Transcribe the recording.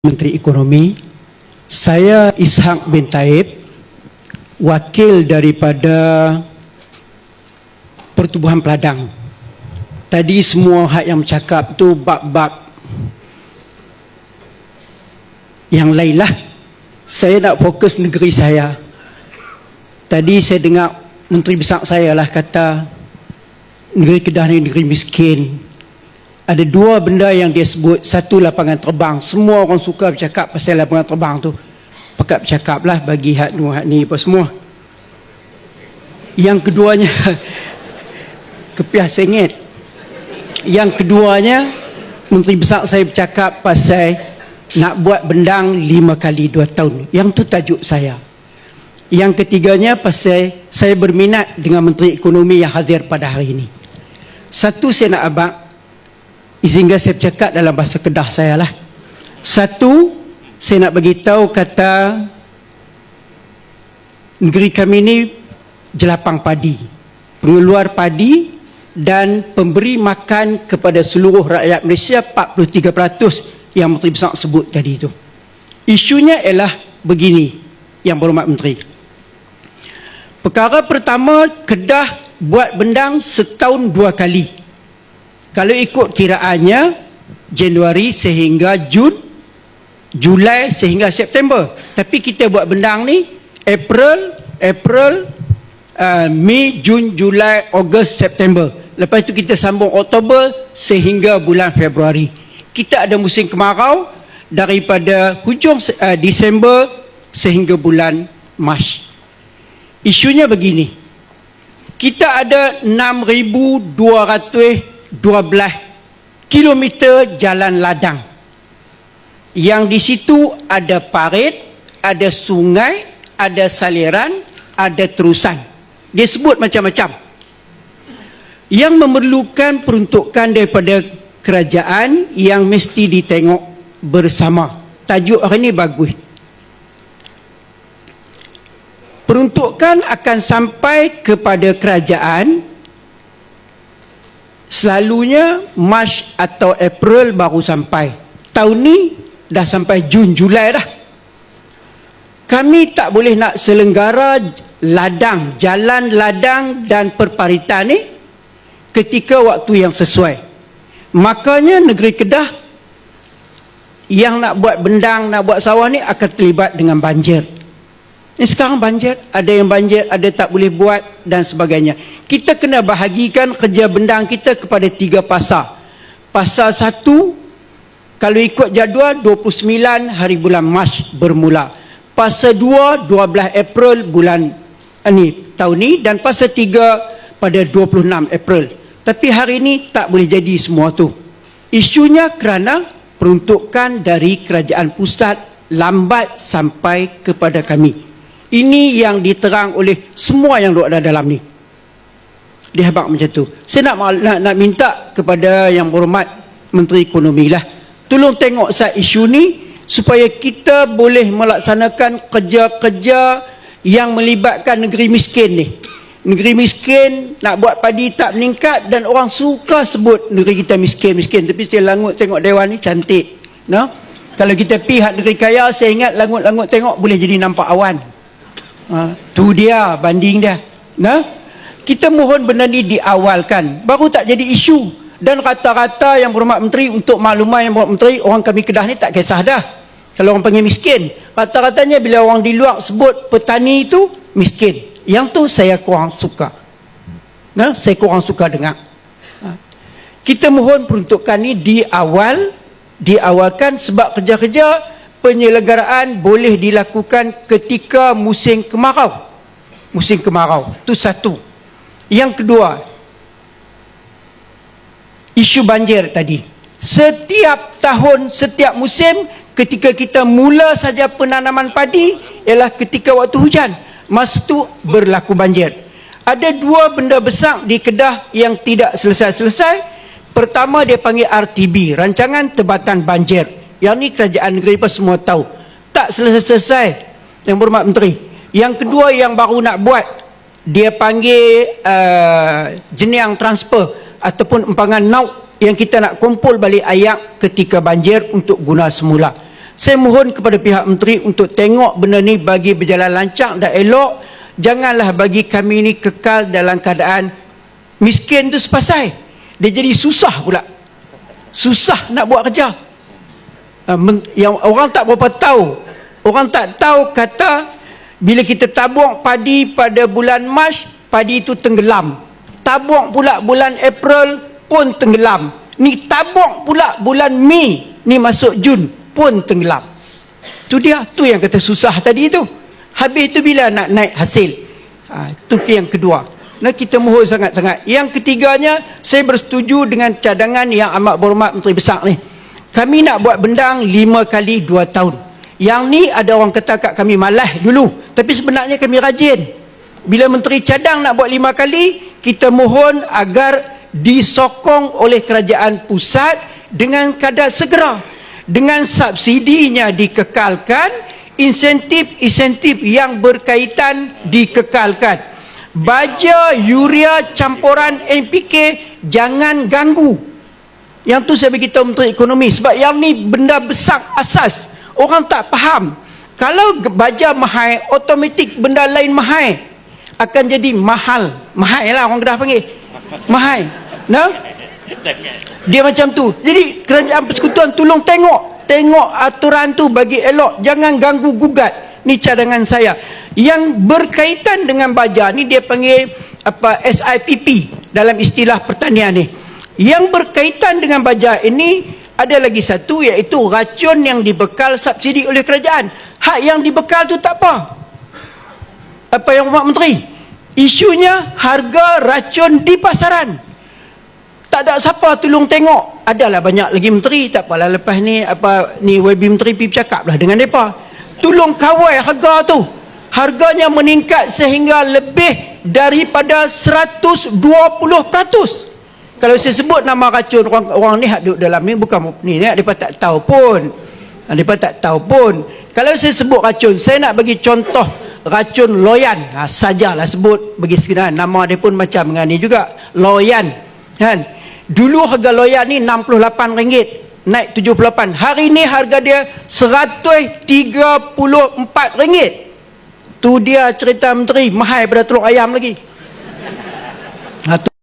Menteri Ekonomi. Saya Ishak bin Taib, wakil daripada Pertubuhan Peladang. Tadi semua hak yang bercakap tu bab-bab yang lain lah. Saya nak fokus negeri saya. Tadi saya dengar Menteri Besar saya lah kata negeri Kedah ni negeri miskin. Ada dua benda yang dia sebut. Satu, lapangan terbang. Semua orang suka bercakap pasal lapangan terbang tu. Pakat bercakap lah bagi hak ni apa semua. Yang keduanya kepiah sengit. Yang keduanya, Menteri Besar saya bercakap pasal nak buat bendang 5 kali 2 tahun. Yang tu tajuk saya. Yang ketiganya pasal saya berminat dengan Menteri Ekonomi yang hadir pada hari ini. Satu, saya nak abang sehingga saya bercakap dalam bahasa Kedah saya lah. Satu, saya nak bagi tahu kata negeri kami ni jelapang padi, pengeluar padi dan pemberi makan kepada seluruh rakyat Malaysia 43% yang Menteri Besar sebut tadi itu. Isunya ialah begini, yang berhormat Menteri. Perkara pertama, Kedah buat bendang setahun 2 kali. Kalau ikut kiraannya Januari sehingga Jun, Julai sehingga September. Tapi kita buat bendang ni April, Mei, Jun, Julai, Ogos, September. Lepas itu kita sambung Oktober sehingga bulan Februari. Kita ada musim kemarau daripada hujung Disember sehingga bulan Mac. Isunya begini. Kita ada 6,212 kilometer jalan ladang. Yang di situ ada parit, ada sungai, ada saliran, ada terusan. Dia sebut macam-macam. Yang memerlukan peruntukan daripada kerajaan yang mesti ditengok bersama. Tajuk hari ini bagus. Peruntukan akan sampai kepada kerajaan selalunya Mac atau April baru sampai. Tahun ni dah sampai Jun, Julai dah. Kami tak boleh nak selenggara ladang, jalan ladang dan perparitan ni ketika waktu yang sesuai. Makanya negeri Kedah yang nak buat bendang, nak buat sawah ni akan terlibat dengan banjir. Ini sekarang banjir, ada yang banjir, ada tak boleh buat dan sebagainya. Kita kena bahagikan kerja bendang kita kepada 3 pasar. Pasar 1, kalau ikut jadual 29 hari bulan Mac bermula. Pasar 2, 12 April bulan ni, tahun ni. Dan pasar 3 pada 26 April. Tapi hari ini tak boleh jadi semua tu. Isunya kerana peruntukan dari kerajaan pusat lambat sampai kepada kami. Ini yang diterang oleh semua yang ada dalam ni. Dia habaq macam tu. Saya nak minta kepada yang berhormat Menteri Ekonomi lah. Tolong tengok saya isu ni supaya kita boleh melaksanakan kerja-kerja yang melibatkan negeri miskin ni. Negeri miskin nak buat padi tak meningkat dan orang suka sebut negeri kita miskin-miskin. Tapi saya langut tengok dewan ni cantik. No? Kalau kita pihak negeri kaya, saya ingat langut-langut tengok boleh jadi nampak awan. Tu dia banding dia. Nah, kita mohon benda ni diawalkan, baru tak jadi isu. Dan rata-rata yang berhormat Menteri, untuk makluman yang berhormat Menteri, orang kami Kedah ni tak kisah dah kalau orang panggil miskin. Rata-ratanya bila orang di luar sebut petani itu miskin. Yang tu saya kurang suka. Nah, saya kurang suka dengar. Kita mohon peruntukan ni diawalkan sebab kerja-kerja penyelenggaraan boleh dilakukan ketika musim kemarau. Musim kemarau. Itu satu. Yang kedua, isu banjir tadi. Setiap tahun, setiap musim, ketika kita mula saja penanaman padi, ialah ketika waktu hujan. Masa itu berlaku banjir. Ada 2 benda besar di Kedah yang tidak selesai-selesai. Pertama, dia panggil RTB, Rancangan Tebatan Banjir. Yang ni kerajaan negeri apa semua tahu. Tak selesai-selesai, yang berhormat Menteri. Yang kedua yang baru nak buat, dia panggil jenayang transfer ataupun empangan nauk yang kita nak kumpul balik ayak ketika banjir untuk guna semula. Saya mohon kepada pihak menteri untuk tengok benda ni bagi berjalan lancar dan elok. Janganlah bagi kami ni kekal dalam keadaan miskin tu sepasai. Dia jadi susah pula. Susah nak buat kerja. Yang orang tak berapa tahu. Orang tak tahu kata bila kita tabung padi pada bulan Mac, padi itu tenggelam. Tabung pula bulan April pun tenggelam. Ni tabung pula bulan Mei, ni masuk Jun pun tenggelam. Tu dia, tu yang kata susah tadi tu. Habis tu bila nak naik hasil? Tu yang kedua. Nah, kita mohon sangat-sangat. Yang ketiganya, saya bersetuju dengan cadangan yang amat berhormat Menteri Besar ni. Kami nak buat bendang 5 kali 2 tahun. Yang ni ada orang kata kat kami malas dulu, tapi sebenarnya kami rajin. Bila Menteri cadang nak buat 5 kali, kita mohon agar disokong oleh kerajaan pusat dengan kadar segera. Dengan subsidinya dikekalkan, insentif-insentif yang berkaitan dikekalkan. Baja, urea, campuran NPK jangan ganggu. Yang tu saya beritahu Menteri Ekonomi, sebab yang ni benda besar asas. Orang tak faham. Kalau baja mahal, automatik benda lain mahal. Akan jadi mahal. Mahal lah orang Kedah panggil. Mahal. Nah? Dia macam tu. Jadi kerajaan persekutuan tolong tengok aturan tu bagi elok. Jangan ganggu gugat. Ni cadangan saya. Yang berkaitan dengan baja ni dia panggil apa, SIPP dalam istilah pertanian ni. Yang berkaitan dengan baja ini ada lagi satu, iaitu racun yang dibekal subsidi oleh kerajaan. Hak yang dibekal tu tak apa. Apa yang Pak Menteri? Isunya harga racun di pasaran. Tak ada siapa tolong tengok. Adalah banyak lagi menteri, tak apalah lepas ni WB Menteri pergi bercakap lah dengan mereka. Tolong kawal harga tu. Harganya meningkat sehingga lebih daripada 120%. Kalau saya sebut nama racun, orang ni duduk dalam ni bukan ni, mereka tak tahu pun. Mereka tak tahu pun. Kalau saya sebut racun, saya nak bagi contoh racun loyan. Sajalah sebut bagi sekedar, nama dia pun macam dengan ni juga, loyan. Kan? Dulu harga loyan ni RM68, naik 78. Hari ni harga dia RM134. Tu dia cerita menteri, mahal pada telur ayam lagi.